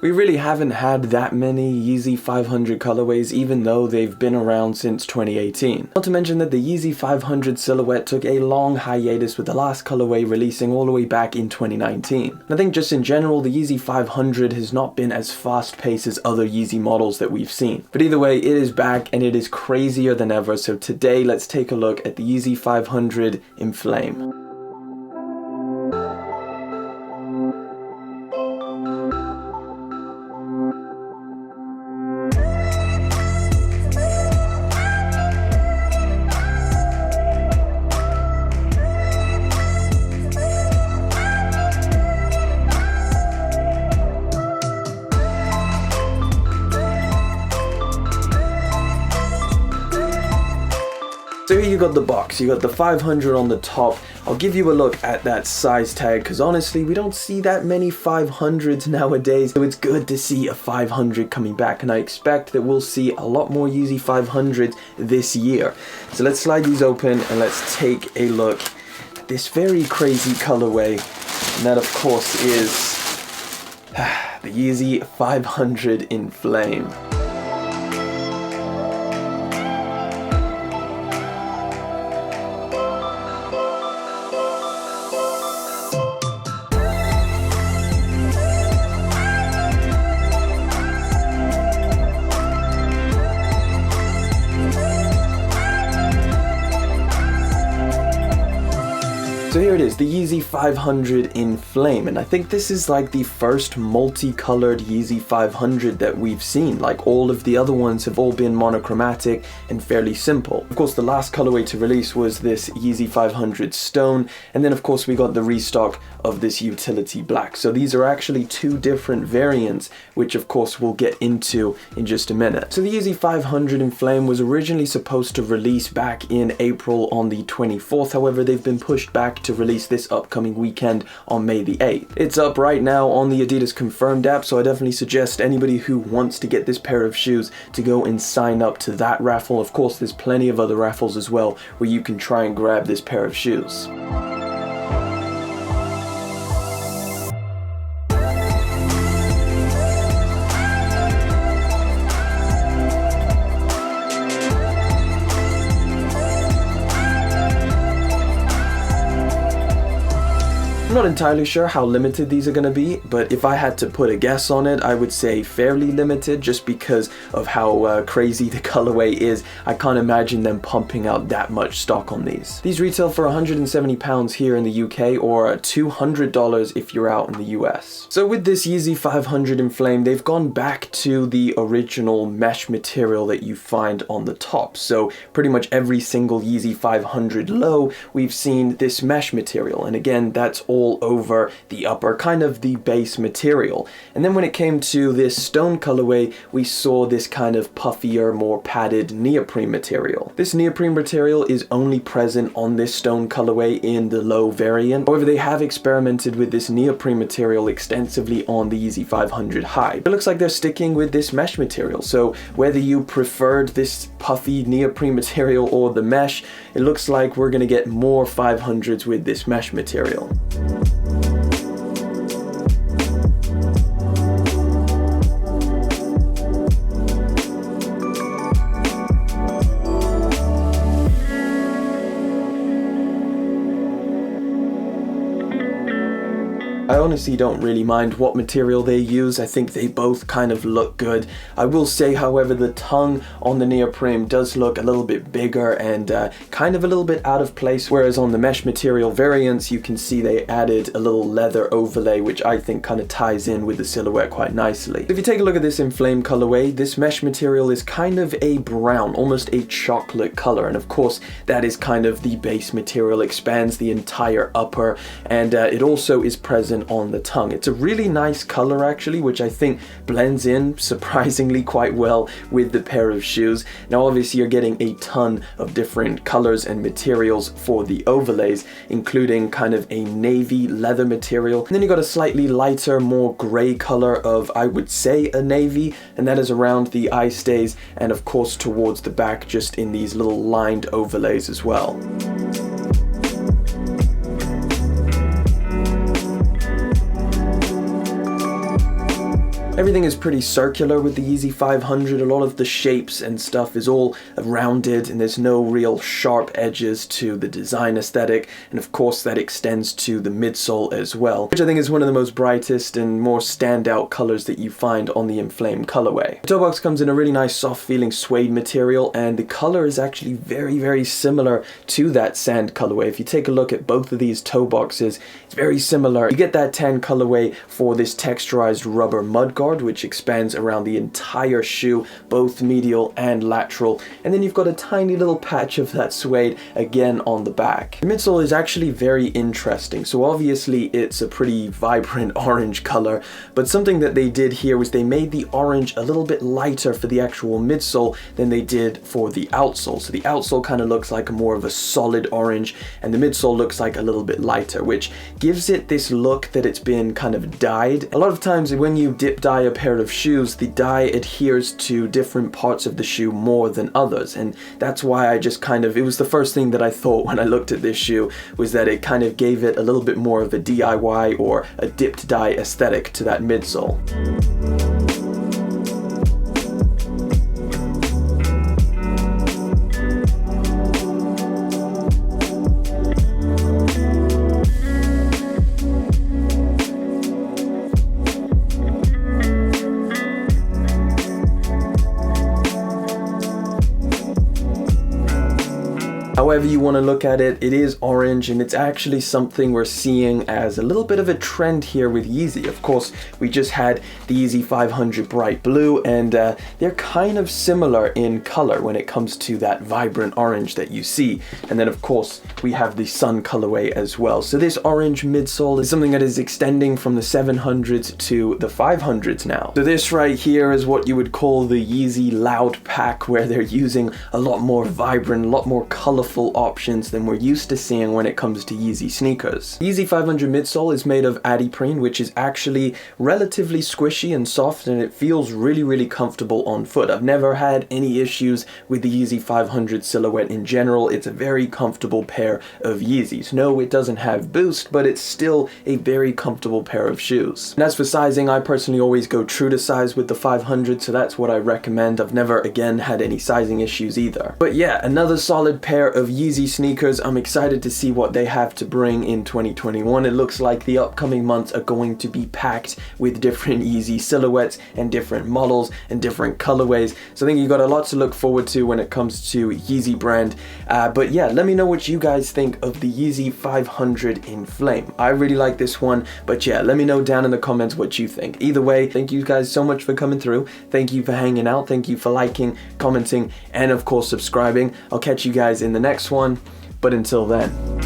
We really haven't had that many Yeezy 500 colorways, even though they've been around since 2018. Not to mention that the Yeezy 500 silhouette took a long hiatus, with the last colorway releasing all the way back in 2019. And I think just in general, the Yeezy 500 has not been as fast-paced as other Yeezy models that we've seen. But either way, it is back and it is crazier than ever, so today let's take a look at the Yeezy 500 Enflame. So here you got the box, you got the 500 on the top. I'll give you a look at that size tag, because honestly we don't see that many 500s nowadays, so it's good to see a 500 coming back, and I expect that we'll see a lot more Yeezy 500s this year. So let's slide these open and let's take a look at this very crazy colorway, and that of course is the Yeezy 500 Enflame. So here it is, the Yeezy 500 Enflame, and I think this is like the first multicolored Yeezy 500 that we've seen. Like, all of the other ones have all been monochromatic and fairly simple. Of course, the last colorway to release was this Yeezy 500 Stone, and then of course we got the restock of this Utility Black. So these are actually two different variants, which of course we'll get into in just a minute. So the Yeezy 500 Enflame was originally supposed to release back in April on the 24th, however they've been pushed back to release this upcoming weekend on May the 8th. It's up right now on the Adidas Confirmed app, so I definitely suggest anybody who wants to get this pair of shoes to go and sign up to that raffle. Of course, there's plenty of other raffles as well where you can try and grab this pair of shoes. I'm not entirely sure how limited these are going to be, but if I had to put a guess on it, I would say fairly limited, just because of how crazy the colorway is. I can't imagine them pumping out that much stock on these. These retail for £170 here in the UK, or $200 if you're out in the US. So with this Yeezy 500 Enflame, they've gone back to the original mesh material that you find on the top. So pretty much every single Yeezy 500 low, we've seen this mesh material, and again, that's all over the upper, kind of the base material. And then when it came to this stone colorway, we saw this kind of puffier, more padded neoprene material. This neoprene material is only present on this stone colorway in the low variant. However, they have experimented with this neoprene material extensively on the Yeezy 500 high. It looks like they're sticking with this mesh material, so whether you preferred this puffy neoprene material or the mesh, it looks like we're gonna get more 500s with this mesh material. I honestly don't really mind what material they use. I think they both kind of look good. I will say, however, the tongue on the neoprene does look a little bit bigger and kind of a little bit out of place, whereas on the mesh material variants, you can see they added a little leather overlay, which I think kind of ties in with the silhouette quite nicely. If you take a look at this Enflame colorway, this mesh material is kind of a brown, almost a chocolate color, and of course that is kind of the base material, expands the entire upper, and it also is present on the tongue. It's a really nice color actually, which I think blends in surprisingly quite well with the pair of shoes. Now obviously you're getting a ton of different colors and materials for the overlays, including kind of a navy leather material, and then you got a slightly lighter, more gray color of, I would say, a navy, and that is around the eye stays, and of course towards the back just in these little lined overlays as well. Everything is pretty circular with the Yeezy 500. A lot of the shapes and stuff is all rounded, and there's no real sharp edges to the design aesthetic, and of course that extends to the midsole as well, which I think is one of the most brightest and more standout colors that you find on the Enflame colorway. The toe box comes in a really nice soft feeling suede material, and the color is actually very similar to that sand colorway. If you take a look at both of these toe boxes, it's very similar. You get that tan colorway for this texturized rubber mudguard, which expands around the entire shoe, both medial and lateral, and then you've got a tiny little patch of that suede again on the back. The midsole is actually very interesting. So obviously it's a pretty vibrant orange color, but something that they did here was they made the orange a little bit lighter for the actual midsole than they did for the outsole. So the outsole kind of looks like more of a solid orange, and the midsole looks like a little bit lighter, which gives it this look that it's been kind of dyed. A lot of times when you dip dye a pair of shoes, the dye adheres to different parts of the shoe more than others, and that's why I just kind of, it was the first thing that I thought when I looked at this shoe, was that it kind of gave it a little bit more of a DIY or a dipped dye aesthetic to that midsole. However you want to look at it, it is orange, and it's actually something we're seeing as a little bit of a trend here with Yeezy. Of course, we just had the Yeezy 500 bright blue, and they're kind of similar in color when it comes to that vibrant orange that you see. And then of course, we have the sun colorway as well. So this orange midsole is something that is extending from the 700s to the 500s now. So this right here is what you would call the Yeezy Loud Pack, where they're using a lot more vibrant, a lot more colorful options than we're used to seeing when it comes to Yeezy sneakers. Yeezy 500 midsole is made of adiprene, which is actually relatively squishy and soft, and it feels really comfortable on foot. I've never had any issues with the Yeezy 500 silhouette in general. It's a very comfortable pair of Yeezys. No, it doesn't have boost, but it's still a very comfortable pair of shoes. And as for sizing, I personally always go true to size with the 500, so that's what I recommend. I've never again had any sizing issues either. But yeah, another solid pair of Yeezy sneakers. I'm excited to see what they have to bring in 2021. It looks like the upcoming months are going to be packed with different Yeezy silhouettes and different models and different colorways. So I think you've got a lot to look forward to when it comes to Yeezy brand. But yeah, let me know what you guys think of the Yeezy 500 Enflame. I really like this one, but yeah, let me know down in the comments what you think. Either way, thank you guys so much for coming through. Thank you for hanging out. Thank you for liking, commenting, and of course subscribing. I'll catch you guys in the next one, but until then.